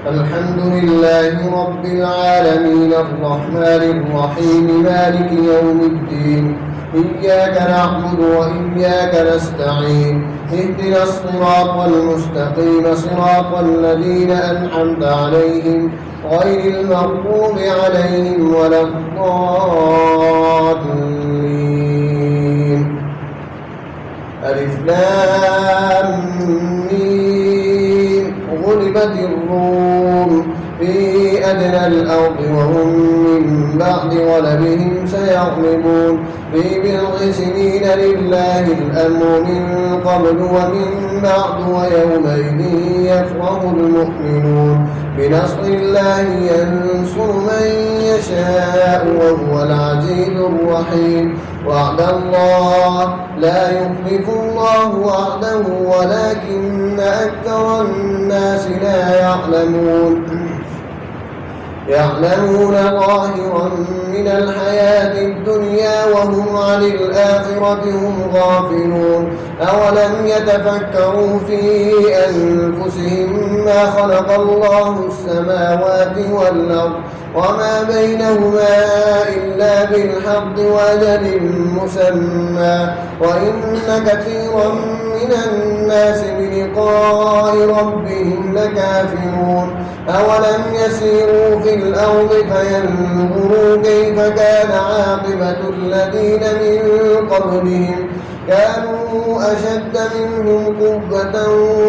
الحمد لله رب العالمين الرحمن الرحيم مالك يوم الدين إياك نعبد وإياك نستعين اهدنا الصراط المستقيم صراط الذين أنعمت عليهم غير المغضوب عليهم ولا الضالين ألف لام ميم غلبت الروم في أدنى الأرض وهم من بعد غلبهم سيغلبون في بضع سنين لله الأمر من قبل ومن بعد ويومئذ يفرح المؤمنون بنصر الله ينصر من يشاء وهو العزيز الرحيم وعد الله لا يخلف الله وعده ولكن أكثر الناس لا يعلمون ظاهرا من الحياة الدنيا وهم عن الآخرة هم غافلون أولم يتفكروا في أنفسهم ما خلق الله السماوات والأرض وما بينهما إلا بالحق وأجل مسمى وإن كثيرا من الناس بلقاء ربهم لكافرون أولم يسيروا في الأرض فينظروا كيف كان عاقبة الذين من قبلهم كانوا أشد منهم قوة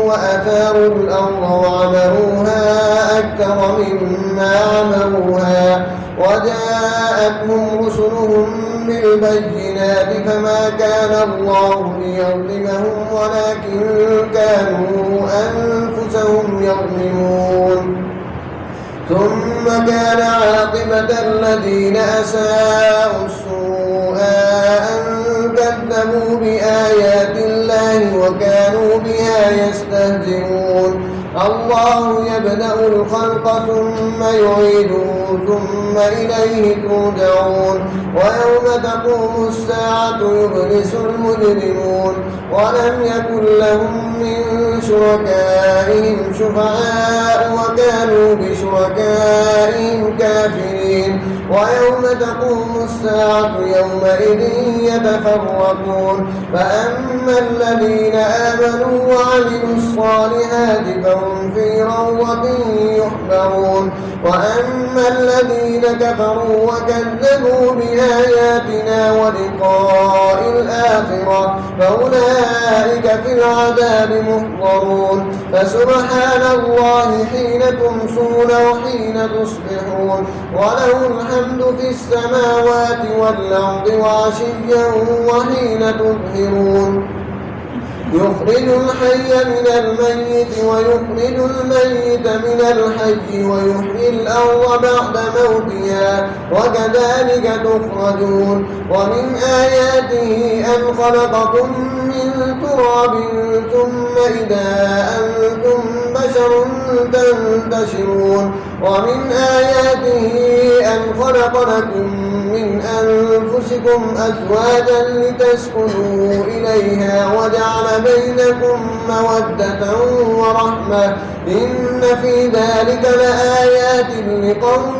وأثاروا الأرض وعمروها أكثر مما عمروها وجاءتهم رسلهم بالبينات فما كان الله ليظلمهم ولكن كانوا أنفسهم يظلمون ثم كان عاقبة الذين أساءوا السوء أن كذبوا بآيات الله وكانوا بها يستهزئون الله يبدأ الخلق ثم يعيده ثم إليه ترجعون ويوم تقوم الساعة يبلس المجرمون ولم يكن لهم من شركائهم شفعاء وكانوا بشركائهم كافرين ويوم تقوم الساعة يومئذ يتفرقون فأما الذين آمنوا وعملوا الصالحات فهم في روضة يحبرون وأما الذين كفروا وكذبوا بآياتنا ولقاء الآخرة فأولئك في العذاب محضرون فسبحان الله حين تمسون وحين تصبحون وله الحمد في السماوات والأرض وعشيا وحين تظهرون يخرج الحي من الميت ويخرج الميت من الحي ويحيي الأرض بعد موتها وكذلك تخرجون ومن آياته أن خلقكم من تراب ثم إذا أنتم بشر تنتشرون ومن آياته أن خلق لكم من أنفسكم أزواجا لتسكنوا إليها وجعل بينكم مودة ورحمة إن في ذلك لآيات لقوم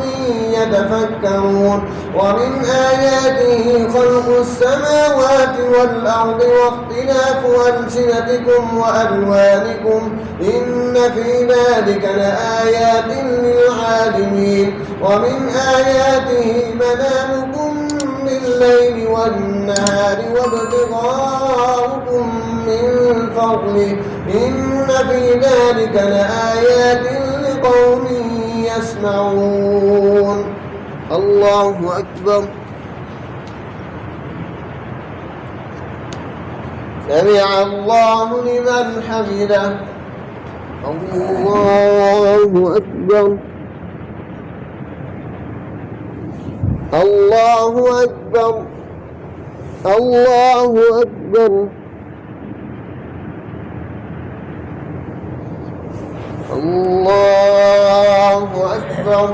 يتفكرون ومن آياته خلق السماوات والأرض واختلاف ألسنتكم وألوانكم إن في ذلك لآيات للعالمين ومن آياته منامكم بالليل النهار وابتغاؤكم من فضله إن في ذلك لآيات لقوم يسمعون. الله أكبر. سمع الله لمن حمده. الله أكبر. الله أكبر. الله أكبر. الله أكبر.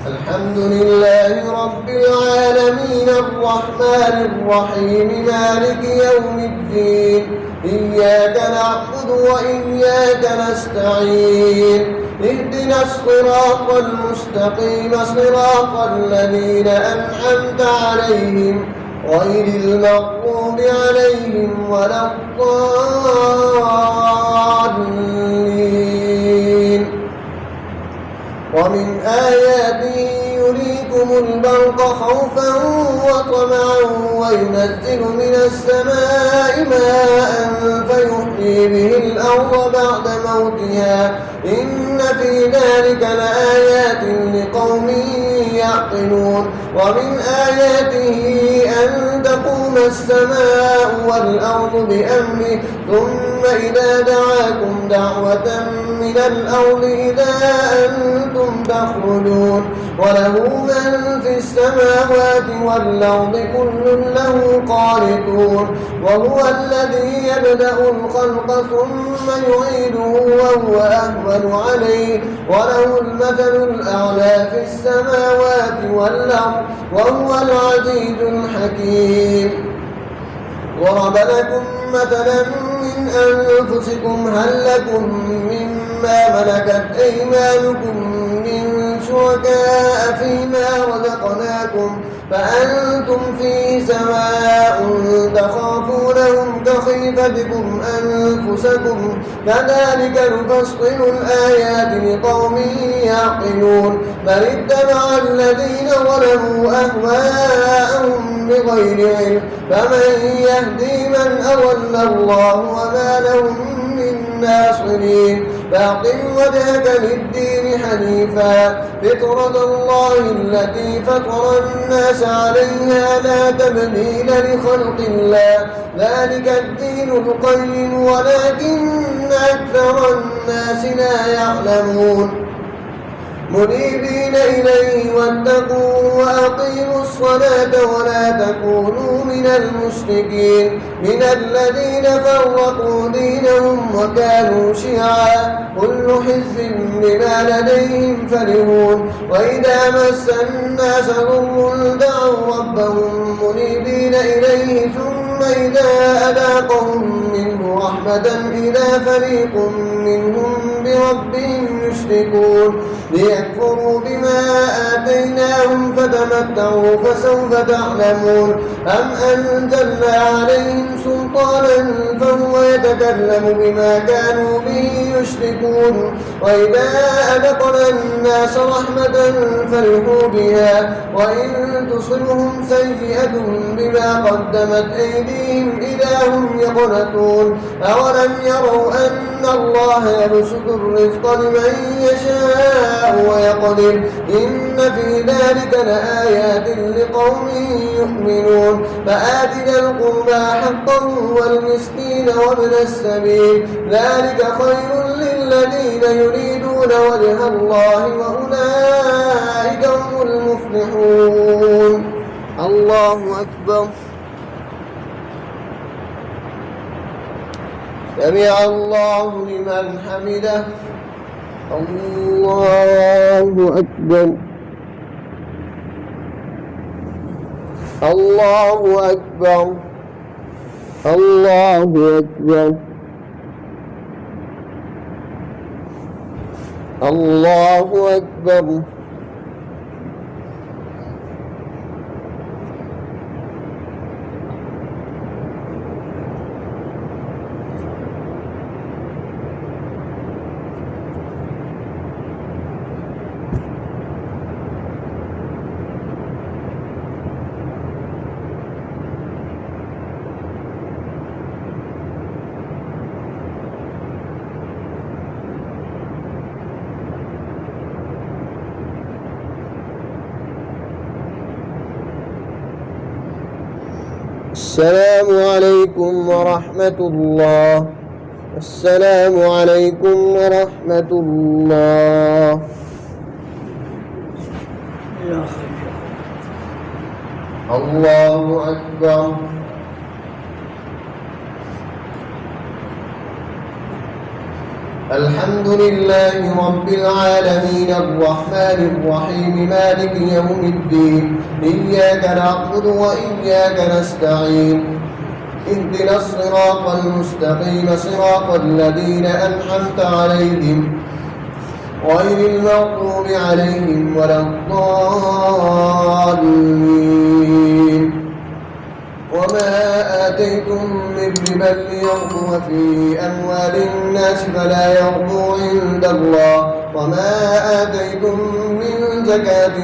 الحمد لله رب العالمين الرحمن الرحيم مالك يوم الدين إياك نعبد وإياك نستعين اهدنا الصراط المستقيم صراط الذين أنعمت عليهم غير المغضوب عليهم ولا الضالين. ومن آياته يريكم البرق خوفا وطمعا وينزل من السماء ماء فيحيي به الأرض بعد موتها إن في ذلك لآيات لقوم يعقلون. ومن آياته أن تقوم السماء والأرض بأمره ثم إذا دعاكم دعوة من الأرض إذا أنتم تخرجون وله من في السماوات والأرض كل له قانتون وهو الذي يبدأ الخلق ثم يعيده وهو أهون عليه وله المثل الأعلى في السماوات والأرض وهو العزيز الحكيم. ضرب لكم مثلا من أنفسكم هل لكم مما ملكت أيمانكم من شركاء فيما رزقناكم فأنتم فيه سواء تخافونهم كخيفتكم أنفسكم كذلك نفصل الآيات لقوم يعقلون. بل اتبع الذين ظلموا أهواءهم بغير علم فمن يهدي من أضل الله وما لهم من ناصرين. فأقم وجهك للدين حنيفا فطرة الله التي فطر الناس عليها لا تبديل لخلق الله ذلك الدين القيم ولكن أكثر الناس لا يعلمون. منيبين إليه واتقوا وأقيموا الصلاة ولا تكونوا من المشركين من الذين فرقوا دينهم وكانوا شيعا كل حزب بما لديهم فرحون. وإذا مس الناس ضر دعوا ربهم منيبين إليه ثم إذا أذاقهم منه رحمة إذا فريق منهم بربهم يشركون ليكفروا بما آتيناهم فتمتعوا فسوف تعلمون. أم أنزلنا عليهم سلطانا فهو يتكلم بما كانوا به يشركون. وإذا أذقنا الناس رحمة فرحوا بها وإن تصبهم سيئة بما قدمت أيديهم إذا هم يقنطون. أولم يروا أن الله يبسط الرزق لمن يشاء ويقدر إن في ذلك لآيات لقوم يؤمنون. فآت ذا القربى حقه والمسكين وابن السبيل ذلك خير للذين يريدون وجه الله وأولئك هم المفلحون. الله أكبر. سمع الله لمن حمده. الله أكبر. الله أكبر. الله أكبر. الله أكبر. السلام عليكم ورحمة الله. السلام عليكم ورحمة الله. الله أكبر. الحمد لله رب العالمين الرحمن الرحيم مالك يوم الدين إياك نعبد وإياك نستعين اهدنا الصراط المستقيم صراط الذين أنعمت عليهم غير المغضوب عليهم ولا الضالين. وما آتيتم من ربا ليربو في أموال الناس فلا يربو عند الله وما آتيتم من زكاة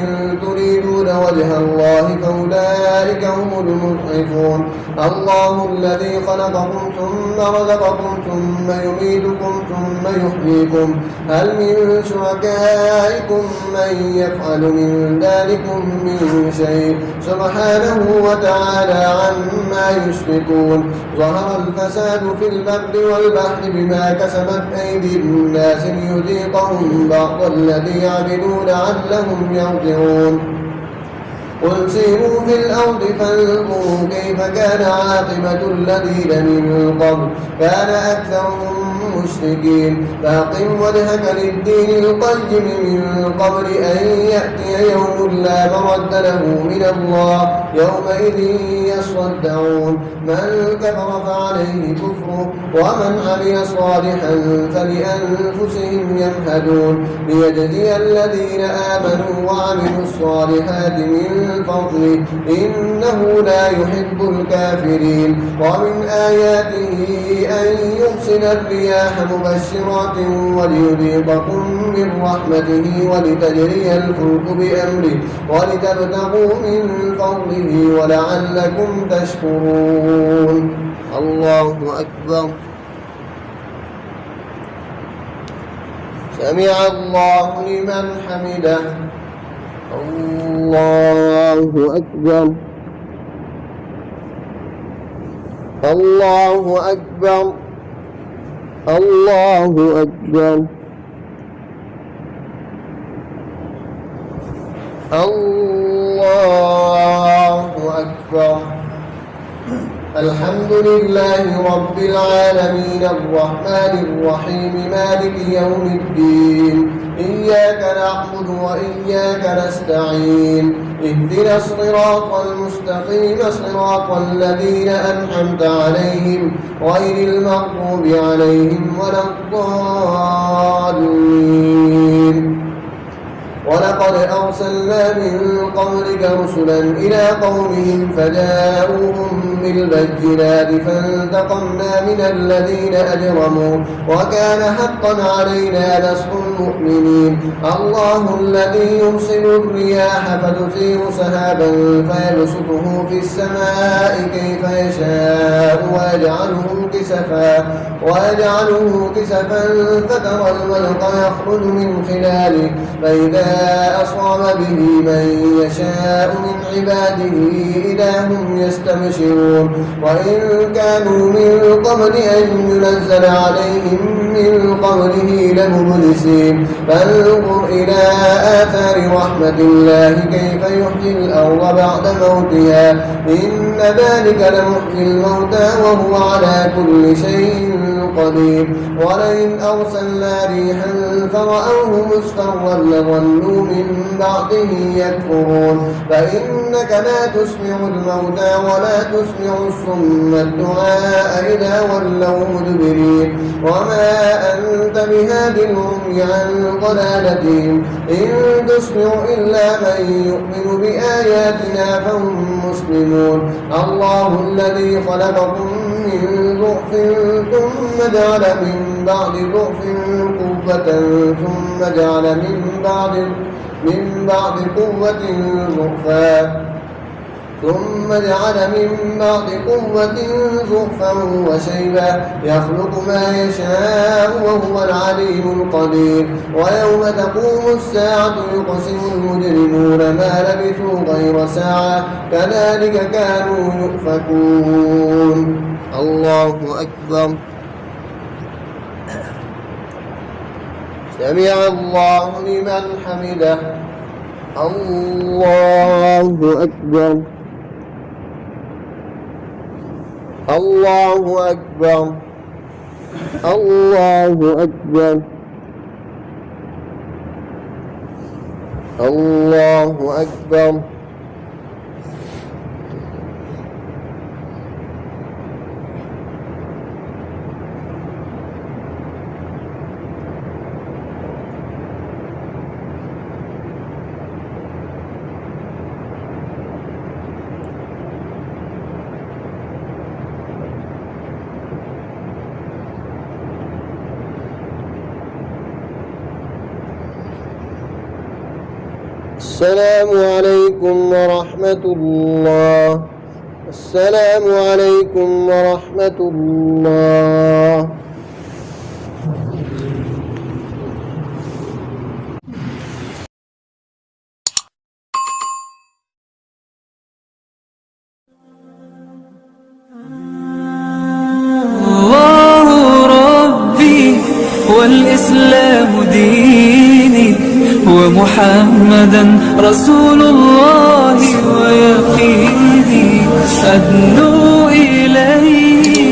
تريدون وجه الله فأولئك هم المضعفون. الله الذي خلقكم ثم رزقكم ثم يميتكم ثم يحييكم هل من شركائكم من يفعل من ذلكم من شيء سبحانه وتعالى عما يشركون. ظهر الفساد في البر والبحر بما كسبت أيدي الناس ليذيقهم بعض الذي يعملون لعلهم يرجعون. قل سيروا في الأرض فانظروا كيف كان عاقبة الذين من قبل كان أكثرهم مشركين. فأقم وجهك للدين القيم من قبل أن يأتي يوم لا مرد له من الله يومئذ يصدعون. من كفر فعليه كفره ومن عمل صالحا فلأنفسهم يمهدون ليجزي الذين آمنوا وعملوا الصالحات من فضله إنه لا يحب الكافرين. ومن آياته أن يرسل الرياح مبشرات وليذيقكم من رحمته ولتجري الفلك بأمره ولتبتغوا من فضله ولعلكم تشكرون. الله أكبر. سمع الله لمن حمده. الله أكبر. الله أكبر. الله أكبر. الله أكبر. الحمد لله رب العالمين الرحمن الرحيم مالك يوم الدين إياك نعبد وإياك نستعين اهدنا الصراط المستقيم صراط الذين أنعمت عليهم غير المغضوب عليهم ولا الضالين. ولقد أرسلنا من قبلك رسلا إلى قومهم فجاءوهم بالبينات فانتقمنا من الذين أجرموا وكان حقا علينا نصر المؤمنين. الله الذي يرسل الرياح فتثير سحابا فيبسطه في السماء كيف يشاء ويجعله كسفا فترى الودق يخرج من خلاله فإذا أصاب به من يشاء من عباده إذا هم يستبشرون. وإن كانوا من قبل أن ينزل عليهم من قبله لمبلسين. فانظر إلى آثار رحمة الله كيف يحيي الأرض بعد موتها إن ذلك لمحيي الموتى وهو على كل شيء قدير. ولئن أرسلنا ريحا فرأوه مصفرا لظلوا من بعده يكفرون. فإنك لا تسمع الموتى ولا تسمع الصم الدعاء إذا ولوا مدبرين. وما أنت بهاد العمي عن ضلالتهم إن تسمع إلا من يؤمن بآياتنا فهم مسلمون. الله الذي خلقكم من ضعف ثم جعل من بعد ضعف قوة ثم جعل من بعد قوة ضعفا ثم جعل من بعد قوة ضعفا وشيبا يخلق ما يشاء وهو العليم القدير ويوم تقوم الساعة يقسم المجرمون ما لبثوا غير ساعة كذلك كانوا يؤفكون. الله أكبر. سمع الله لمن حمده. الله أكبر. الله أكبر. الله أكبر. الله أكبر. السلام عليكم ورحمة الله. السلام عليكم ورحمة الله. الله ربي والإسلام ديني ومحمدا رسول الله ويقيني أدنو إليه